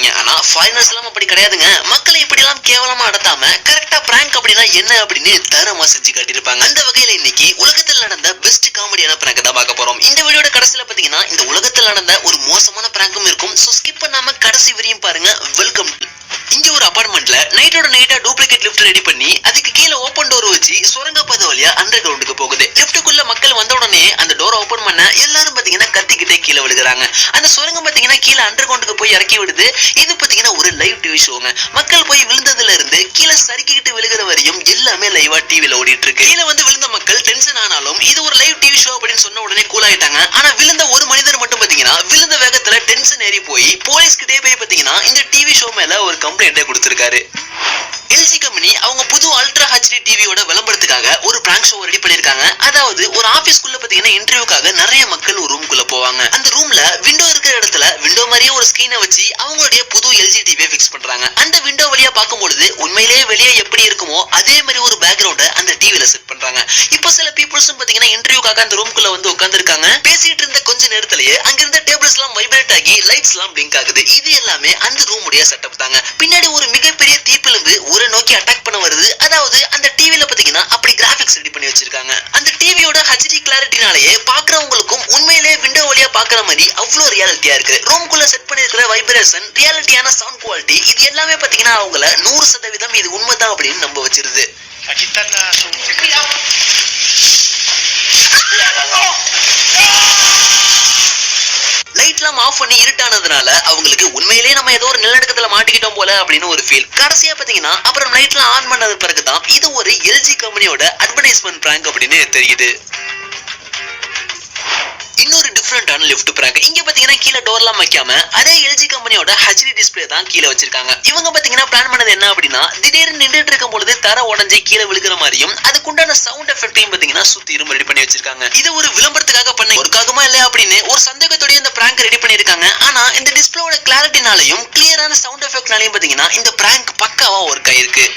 இருப்பாங்க. ஆனா ஃபாரினர்ஸ் எல்லாம் அப்படி கிடையாதுங்க. மக்களை இப்படி எல்லாம் கேவலமா நடத்தாம கரெக்டா பிராங்க் அப்படின்னா என்ன அப்படின்னு தரமா செஞ்சு காட்டியிருப்பாங்க. அந்த வகையில இன்னைக்கு உலகத்தில் நடந்த பெஸ்ட் காமெடியான பிராங்க் தான் பார்க்க போறோம். இந்த வீடியோட கடைசியில பாத்தீங்கன்னா இந்த உலகத்தில் நடந்த ஒரு மோசமான பிராங்கும் இருக்கும். சோ ஸ்கிப் பண்ணாம கடைசி வரையும் பாருங்க. வெல்கம். இங்க ஒரு அபார்ட்மெண்ட்ல நைட்டோட நைட்டா டூப்ளிகேட் லிஃப்ட் ரெடி பண்ணி அதுக்கு கீழே ஓபன் டோர் வச்சு சுரங்க பாதை வழியா அண்டர் கிரவுண்டுக்கு போகுது. லிஃப்ட்டுக்குள்ள மக்கள் வந்த உடனே அந்த டோரை ஓபன் பண்ண எல்லாரும் பாத்தீங்கன்னா கத்திக்கிட்டே கீழே விழுகிறாங்க. அந்த சுரங்கம் பாத்தீங்கன்னா கீழே அண்டர் கிரவுண்டுக்கு போய் இறக்கி விடுது. இது பாத்தீங்கன்னா ஒரு லைவ் டிவி ஷோங்க. மக்கள் போய் விழுந்ததுல இருந்து கீழே சரிக்கிட்டு விழுகிற வரையும் எல்லாமே லைவா டிவில ஓடிட்டு இருக்கு. கீழே வந்து விழுந்த மக்கள் டென்ஷன் ஆனாலும் இது ஒரு லைவ் டிவி ஷோ அப்படின்னு சொன்ன உடனே கூல் ஆயிட்டாங்க. ஆனா விழுந்த ஒரு மனிதர் மட்டும் பாத்தீங்கன்னா விழுந்த வேகத்துல டென்ஷன் ஏறி போய் போலீஸ் கிட்டே போய் பாத்தீங்கன்னா இந்த டிவி ஷோ மேல ஒரு கம்ப்ளைண்ட் கொடுத்திருக்காரு. எல்ஜி கம்பெனி அவங்க புது அல்ட்ரா ஹெச்டி டிவியோட விளம்பரத்துக்காக ஒரு பிராங்க் ஷோ ரெடி பண்ணிருக்காங்க. அதாவது ஒரு ஆபீஸ்க்குள்ள பாத்தீங்கன்னா இன்டர்வியூக்காக நிறைய மக்கள் ஒரு ரூம்குள்ள போவாங்க. அந்த ரூம்ல விண்டோ இருக்கிற இடத்துல விண்டோ மாதிரியே ஒரு ஸ்கிரீனை வச்சு அவங்களுடைய புது எல்ஜி டிவியை பிக்ஸ் பண்றாங்க. அந்த விண்டோ வழியா பார்க்கும்பொழுது உண்மையிலேயே வெளியே எப்படி இருக்குமோ அதே மாதிரி ஒரு பேக்ரவுண்ட அந்த டிவில செட் பண்றாங்க. இப்ப சில பீப்புள்ஸும் பாத்தீங்கன்னா இன்டர்வியூக்காக அந்த ரூம்குள்ள வந்து உட்கார்ந்துருக்காங்க. பேசிட்டு இருந்த கொஞ்ச நேரத்திலேயே அங்க இருந்த டேபிள்ஸ் எல்லாம் வைப்ரேட் ஆகி லைட்ஸ் எல்லாம் பிளிங்க் ஆகுது. இது எல்லாமே அந்த ரூமுடைய செட்டப் தாங்க. பின்னாடி ஒரு மிகப்பெரிய தீப்பிழம்பு ஊரை நோக்கி அட்டாக் பண்ண வருது. அதாவது அந்த டிவில பாத்தீங்கன்னா அப்படி கிராபிக்ஸ் ரெடி பண்ணி வச்சிருக்காங்க. அந்த டிவியோட ஹெச்டி கிளாரிட்டினாலேயே பாக்குறவங்களுக்கும் உண்மையிலேயே விண்டோ வழியா பாக்குற மாதிரி அவ்வளவு ரியாலிட்டியா இருக்கு. ரூம்குள்ள செட் பண்ணிருக்கிற வைப்ரேஷன், ரியாலிட்டியான சவுண்ட் குவாலிட்டி இது எல்லாமே பாத்தீங்கன்னா அவங்கள 100% இது உண்மைதான் அப்படின்னு நம்ப வச்சிருது. லைட்லாம் ஆஃப் பண்ணி இருட்டானதுனால அவங்களுக்கு உண்மையிலேயே நம்ம ஏதோ ஒரு நிலநடுக்கத்துல மாட்டிக்கிட்டோம் போல அப்படின்னு ஒரு ஃபீல். கடைசியா பாத்தீங்கன்னா அப்புறம் லைட்லாம் ஆன் பண்ணது பிறகுதான் இது ஒரு எல்ஜி கம்பெனியோட அட்வர்டைஸ்மெண்ட் பிராங்க் அப்படின்னு தெரியுது. இன்னொரு டிஃபரெண்டான லிஃப்ட் பிராங்க். இங்க பாத்தீங்கன்னா கீழே டோர்லாம் வைக்காம அதே எல்ஜி கம்பெனியோட ஹெச்டி டிஸ்பிளே தான் கீழே வச்சிருக்காங்க. இவங்க பாத்தீங்கன்னா பிளான் பண்ணது என்ன அப்படின்னா திடீர்னு நின்றுட்டு இருக்கும் பொழுது தர உடஞ்சி கீழே விழுகிற மாதிரியும் அதுக்குண்டான சவுண்ட் எஃபெக்டையும் பாத்தீங்கன்னா சுத்திரும் ரெடி பண்ணி வச்சிருக்காங்க. இது ஒரு விளம்பரத்துக்காக பண்ண ஒர்க்காகுமா இல்லையா அப்படின்னு ஒரு சந்தேகத்தோட இந்த பிராங்க் ரெடி பண்ணிருக்காங்க. ஆனா இந்த டிஸ்பிளேயோட கிளாரிட்டினாலையும் கிளியரான சவுண்ட் எஃபெக்ட்னாலையும் பாத்தீங்கன்னா இந்த பிராங்க் பக்காவா ஒர்க் ஆயிருக்கு.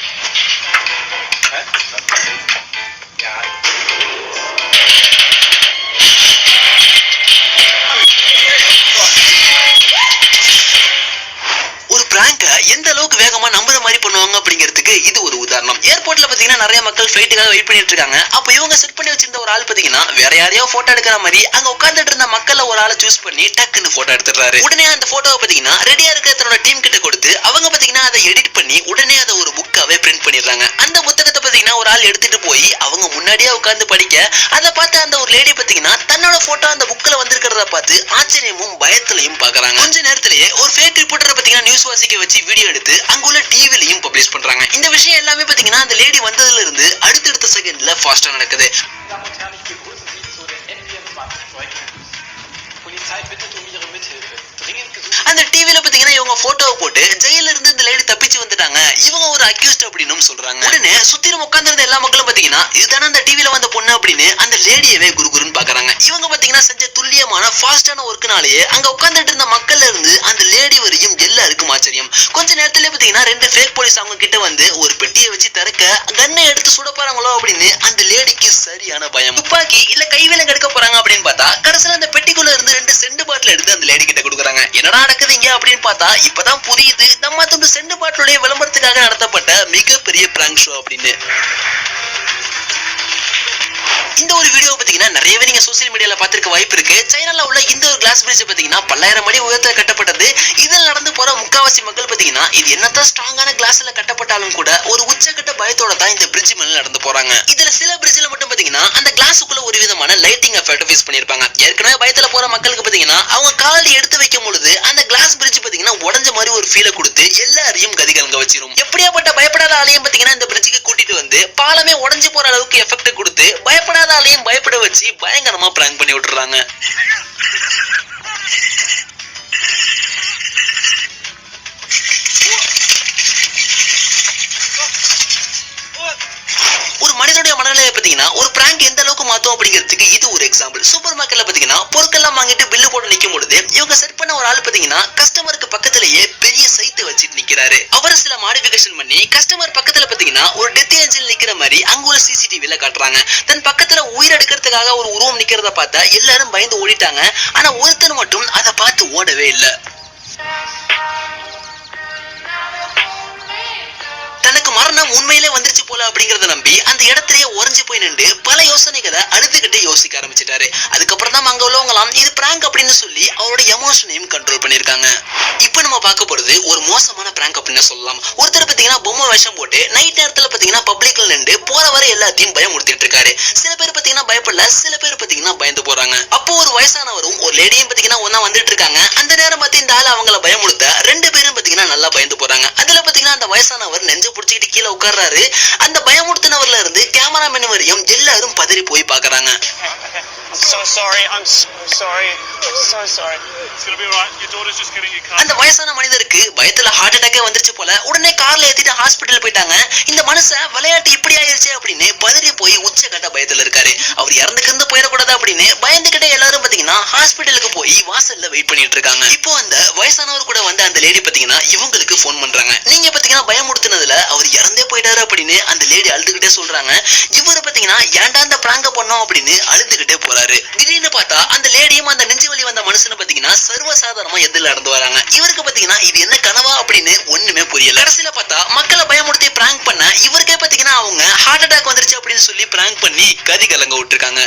ஒரு பிராங்க எந்த அளவுக்கு வேகமா நம்புற மாதிரி பண்ணுவாங்க அப்படிங்கிறதுக்கு இது ஒரு உதாரணம். ஏர்போர்ட்ல பாத்தீங்கன்னா நிறைய மக்கள் ஃபிளைட்டுக்காக வெயிட் பண்ணிட்டு இருக்காங்க. அப்ப இவங்க செட் பண்ணி வச்சிருந்த ஒரு ஆள் பாத்தீங்கன்னா வேற யாரையோ போட்டோ எடுக்கிற மாதிரி அங்க உட்கார்ந்துட்டு இருந்த மக்கள்ல ஒரு ஆளை சூஸ் பண்ணி டக்குன்னு போட்டோ எடுத்துறாரு. உடனே அந்த போட்டோவை பாத்தீங்கன்னா ரெடியா இருக்கிற தன்னோட டீம் கிட்ட கொடுத்து அவங்க பாத்தீங்கன்னா அதை எடிட் பண்ணி உடனே அதை ஒரு புக்காவே பிரிண்ட் பண்ணிடுறாங்க. அந்த புத்தகத்தை பாத்தீங்கன்னா ஒரு ஆள் எடுத்துட்டு போய் அவங்க முன்னாடியே உட்கார்ந்து படிக்க அதை பார்த்து அந்த ஒரு லேடி பாத்தீங்கன்னா தன்னோட போட்டோ அந்த புக்ல வந்திருக்கிறத பார்த்து ஆச்சரியமும் பயத்திலையும் பாக்குறாங்க. கொஞ்ச நேரத்திலேயே ஒரு ஃபேக் ரிப்போர்ட்டரை பாத்தீங்கன்னா நியூஸ் வாசிக்க வச்சு வீடியோ எடுத்து அங்குள்ள டிவிலையும் பப்ளிஷ் பண்றாங்க. இந்த விஷயம் எல்லாமே பாத்தீங்கன்னா அந்த லேடி வந்ததுல இருந்து அடுத்தடுத்த செகண்ட்ல ஃபாஸ்டா நடக்குது. அந்த டிவில பாத்தீங்கன்னா இவங்க போட்டோவை போட்டு ஜெயில இருந்து இந்த லேடி தப்பிச்சு வந்துட்டாங்க, இவங்க ஒரு அக்யூஸ்ட் அப்படின்னு சொல்றாங்க. உடனே சுத்திரும் உட்கார்ந்து எல்லா மக்களும் பாத்தீங்கன்னா இதுதானே அந்த டிவில வந்த பொண்ணு அப்படின்னு அந்த லேடியவே குறுகுறுன்னு பாக்குறாங்க. இவங்க பாத்தீங்கன்னா செஞ்ச துல்லியமான ஃபாஸ்டான ஒர்க்குனாலேயே அங்க உட்கார்ந்துட்டு இருந்த மக்கள்ல இருந்து அந்த லேடி வரையும் எல்லாருக்கும் ஆச்சரியம். கொஞ்ச நேரத்துல பாத்தீங்கன்னா 2 ஃபேக் போலீஸ் அவங்க கிட்ட வந்து ஒரு பெட்டியை வச்சு திறக்க கன்னை எடுத்து சுட போறாங்களோ அப்படின்னு அந்த லேடிக்கு சரியான பயம். துப்பாக்கி இல்ல கைவிலங்கு எடுக்க போறாங்க அப்படின்னு பார்த்தா கடைசியில அந்த பெட்டிக்குள்ள இருந்து 2 செண்டு பாட்டில் எடுத்து அந்த லேடி கிட்ட கொடுக்குறாங்க. என்னடா நடக்குதுங்க அப்படின்னு பார்த்தா இப்பதான் புரியுது நம்ம அந்த செண்டு பாட்டிலுடைய விளம்பரத்துக்காக நடத்தப்பட்ட மிகப்பெரிய பிராங்க் ஷோ அப்படின்னு. இந்த ஒரு வீடியோ பாத்தீங்கன்னா நிறையவே நீங்க சோசியல் மீடியால பாத்திருக்க வாய்ப்பு இருக்கு. சைனால உள்ள இந்த ஒரு கிளாஸ் பிரிட்ஜ் பாத்தீங்கன்னா 10,000 அடி உயரத்துல கட்டப்பட்டது. இதில் நடந்து போற முக்காவாசி மக்கள் பாத்தீங்கன்னா இது என்னதான் ஸ்ட்ராங்கான கிளாஸ்ல கட்டப்பட்டாலும் கூட ஒரு உச்சக்கட்ட பயத்தோட தான் இந்த பிரிட்ஜ் மேல நடந்து போறாங்க. இதுல சில பிரிட்ஜ்ல மட்டும் பாத்தீங்கன்னா அந்த கிளாஸுக்குள்ள ஒரு விதமான லைட்டிங் எஃபெக்ட் யூஸ் பண்ணிருப்பாங்க. ஏற்கனவே பயத்துல போற மக்களுக்கு பாத்தீங்கன்னா அவங்க காலடி எடுத்து வைக்கும் பொழுது அந்த கிளாஸ் பிரிட்ஜ் பாத்தீங்கன்னா உடஞ்ச மாதிரி ஒரு ஃபீலை கொடுத்து எல்லாரையும் கதிகலங்க வச்சிரும். எப்படியாப்பட்ட பயப்படாத ஆளையும் பாத்தீங்கன்னா இந்த பிரிட்ஜுக்கு கூட்டிட்டு வந்து பாலமே உடஞ்சு போற அளவுக்கு எஃபெக்ட் கொடுத்து பயப்படாத ஆளையும் பயப்பட வச்சு பயங்கரமா பிராங்க் பண்ணி விட்டுறாங்க. ஒரு மனிதனுடைய மனநிலையை பாத்தீங்கன்னா ஒரு பிராங்க் எந்த அளவுக்கு மாத்தும் அப்படிங்கிறதுக்கு இது ஒரு எக்ஸாம்பிள். சூப்பர் மார்க்கெட்ல பாத்தீங்கன்னா பொருட்கள்லாம் வாங்கிட்டு பில்லு போட்டு நிக்கும் பொழுது இவங்க செட் பண்ண ஒரு ஆள் பாத்தீங்கன்னா கஸ்டமருக்கு பக்கத்திலேயே பெரிய சைத்து வச்சிட்டு நிக்கிறாரு. அவர் சில மாடிஃபிகேஷன் பண்ணி கஸ்டமர் பக்கத்துல பாத்தீங்கன்னா ஒரு டெத் ஏஞ்சல் நிக்கிற மாதிரி அங்க ஒரு சிசிடிவில காட்டுறாங்க. தன் பக்கத்துல உயிர் எடுக்கிறதுக்காக ஒரு உருவம் நிக்கிறத பார்த்தா எல்லாரும் பயந்து ஓடிட்டாங்க. ஆனா ஒருத்தர் மட்டும் அதை பார்த்து ஓடவே இல்லை. மரணம் உண்மையிலே வந்துருச்சு போல அப்படிங்கறத நம்பி அந்த இடத்திலேயே உறைஞ்சு போய் நின்று பல யோசனைகளை அழுதுகிட்டே யோசிக்க ஆரம்பிச்சிட்டாரு. அதுக்கப்புறம் தான் அங்க உள்ளவங்களாம் இது பிராங்க் அப்படின்னு சொல்லி அவரோட எமோஷனையும் கண்ட்ரோல் பண்ணிருக்காங்க. இப்ப நம்ம பார்க்க போறது ஒரு மோசமான பிராங்க் அப்படின்னு சொல்லலாம். ஒருத்தர் பாத்தீங்கன்னா பொம்மை வேஷம் போட்டு நைட் நேரத்துல பாத்தீங்கன்னா பப்ளிக்ல நின்று போற வர எல்லாத்தையும் பயமுறுத்திட்டு இருக்காரு. சில பேர் பாத்தீங்கன்னா பயப்படல, சில பேர் பாத்தீங்கன்னா பயந்து போறாங்க. அப்போ ஒரு வயசானவரும் ஒரு லேடியும் பாத்தீங்கன்னா ஒன்னா வந்துட்டு இருக்காங்க. அந்த நேரம் பார்த்து இந்த ஆள் அவங்கள பயமுறுத்த ரெண்டு பேரும் பாத்தீங்கன்னா நல்லா பயந்து போறாங்க. அதுல பாத்தீங்கன்னா அந்த வயசானவர் நெஞ்ச புடிச்சுக்கிட்டு கீழே உட்கார்றாரு. அந்த பயமுறுத்தினவர்ல இருந்து கேமராமேன் வரையும் எல்லாரும் பதறி போய் பாக்குறாங்க. அந்த வயசான மனிதருக்கு பயத்துல ஹார்ட் அட்டாக்கே வந்துருச்சு போல. உடனே கார்ல ஏத்திட்டு ஹாஸ்பிட்டல் போயிட்டாங்க. இந்த மனுஷன் விளையாட்டு இப்படி ஆயிருச்சு அப்படின்னு பதறி போய் உச்சகட்ட பயத்துல இருக்காரு. அவர் இறந்துக்கிருந்து போயிடக்கூடாது அப்படின்னு பயந்துகிட்டே எல்லாரும் பாத்தீங்கன்னா ஹாஸ்பிட்டலுக்கு போய் வாசல்ல வெயிட் பண்ணிட்டு இருக்காங்க. இப்போ அந்த வயசானவர் கூட வந்து அந்த லேடி பாத்தீங்கன்னா இவங்களுக்கு போன் பண்றாங்க. நீங்க பாத்தீங்கன்னா பயமுறுத்தினதுல அவர் இறந்தே போயிட்டாரு அப்படின்னு அந்த லேடி அழுதுகிட்டே சொல்றாங்க. இவரு பாத்தீங்கன்னா ஏன்டா அந்த பிராங்க பண்ணோம் அப்படின்னு அழுதுகிட்டே போறாரு. திடீர்னு பார்த்தா அந்த லேடியும் அந்த நெஞ்சு வலி வந்த மனுஷனை பாத்தீங்கன்னா சர்வசாதாரணமா எதிரில நடந்து வராங்க. இவருக்கு பாத்தீங்கன்னா இது என்ன கனவா அப்படின்னு ஒண்ணுமே புரியல. கடைசியில பார்த்தா மக்களை பயமுறுத்தி பிராங்க் பண்ண இவருக்கே பாத்தீங்கன்னா அவங்க ஹார்ட் அட்டாக் வந்துருச்சு அப்படின்னு சொல்லி பிராங்க் பண்ணி கதி கலங்க விட்டுருக்காங்க.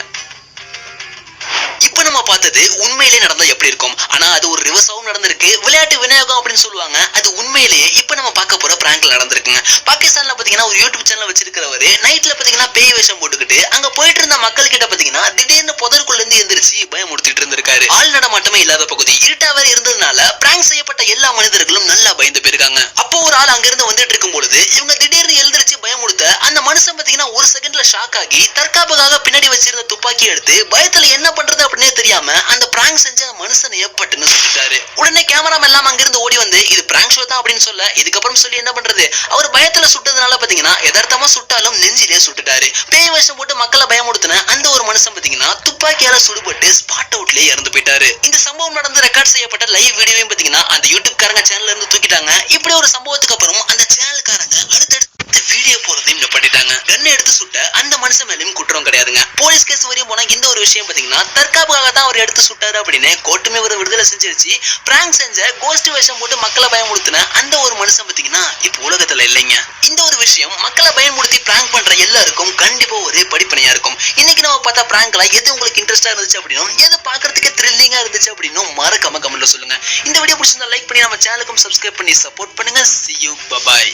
இப்ப நம்ம பார்த்தது உண்மையிலே நடந்தா எப்படி இருக்கும். ஆனா அது ஒரு ரிவர்ஸாவும் நடந்திருக்கு. விளையாட்டு விநாயகம் அப்படின்னு சொல்லுவாங்க. அது உண்மையிலேயே இப்ப நம்ம பார்க்க போற பிராங்க்ல நடந்திருக்குங்க. பாகிஸ்தான்ல பாத்தீங்கன்னா ஒரு யூடியூப் சேனல் வச்சிருக்கிறவரு நைட்ல பாத்தீங்கன்னா பேய் வேஷம் போட்டுக்கிட்டு அங்க போயிட்டு இருந்த மக்கள் கிட்ட பாத்தீங்கன்னா திடீர்னு புதருக்குள்ள இருந்து எந்திரிச்சு பயமுறுத்திட்டு இருந்திருக்காரு. ஆள் நடமாட்டமே இல்லாத பகுதி இருட்டாவே இருந்ததுனால பிராங்க் செய்யப்பட்ட எல்லா மனிதர்களும் நல்லா பயந்து போயிருக்காங்க. அப்போ ஒரு ஆள் அங்க இருந்து வந்துட்டு இருக்கும் பொழுது இவங்க திடீர்னு எழுந்திரிச்சு பயமுறுத்த அந்த மனுஷன் பாத்தீங்கன்னா ஒரு செகண்ட்ல ஷாக் ஆகி தற்காப்புக்காக பின்னாடி வச்சிருந்த துப்பாக்கி எடுத்து பயத்துல என்ன பண்றது அப்படின்னே தெரியாம அந்த பிராங்க் செஞ்ச மனுஷனை ஏற்பட்டுன்னு சுட்டாரு. உடனே கேமராமேன் எல்லாம் அங்கிருந்து ஓடி வந்து இது பிராங்க் ஷோ தான் அப்படின்னு சொல்ல இதுக்கப்புறம் சொல்லி என்ன பண்றது, அவர் பயத்துல சுட்டதுனால பாத்தீங்கன்னா யதார்த்தமா சுட்டாலும் நெஞ்சிலே சுட்டுட்டாரு. பேய் வேஷம் போட்டு மக்களை பயமுறுத்தின அந்த ஒரு மனுஷன் பாத்தீங்கன்னா துப்பாக்கியால சுடுபட்டு ஸ்பாட் அவுட்லயே இறந்து போயிட்டாரு. இந்த சம்பவம் நடந்து ரெக்கார்ட் செய்யப்பட்ட லைவ் வீடியோவையும் பாத்தீங்கன்னா அந்த யூடியூப் காரங்க சேனல்ல இருந்து தூக்கிட்டாங்க. இப்படி ஒரு சம்பவத்துக்கு அப்புறம் அந்த சேனல்காரங்க அடுத்தடுத்து வீடியோ போறதையும் நிப்பாட்டிட்டாங்க. கண்ணை எடுத்து சுட்ட அந்த மனுஷன் மேலும் குற்றம் கிடையாதுங்க. போலீஸ் கேஸ் வரையும் போனா இந்த ஒரு விஷயம் பாத்தீங்கன்னா தற்காப்புக்காக தான் அவர் எடுத்து சுட்டாரு அப்படின்னு கோர்ட்டுமே ஒரு விடுதலை செஞ்சிருச்சு. பிராங்க் செஞ்ச கோஸ்ட் வேஷம் போட்டு மக்களை பயமுறுத்தின அந்த ஒரு மனுஷன் பாத்தீங்கன்னா இப்ப உலகத்துல இல்லைங்க. இந்த ஒரு விஷயம் மக்களை பயமுறுத்தி பிராங்க் பண்ற எல்லாருக்கும் கண்டிப்பா ஒரு படிப்பனையா இருக்கும். இன்னைக்கு நம்ம பார்த்தா பிராங்க்ல எது உங்களுக்கு இன்ட்ரெஸ்டா இருந்துச்சு அப்படின்னும் எது பாக்குறதுக்கு த்ரில்லிங்கா இருந்துச்சு அப்படின்னும் மறக்காம கமெண்ட்ல சொல்லுங்க. இந்த வீடியோ பிடிச்சிருந்தா லைக் பண்ணி நம்ம சேனலுக்கும் சப்ஸ்கிரைப் பண்ணி சப்போர்ட் பண்ணுங்க. See you, bye bye.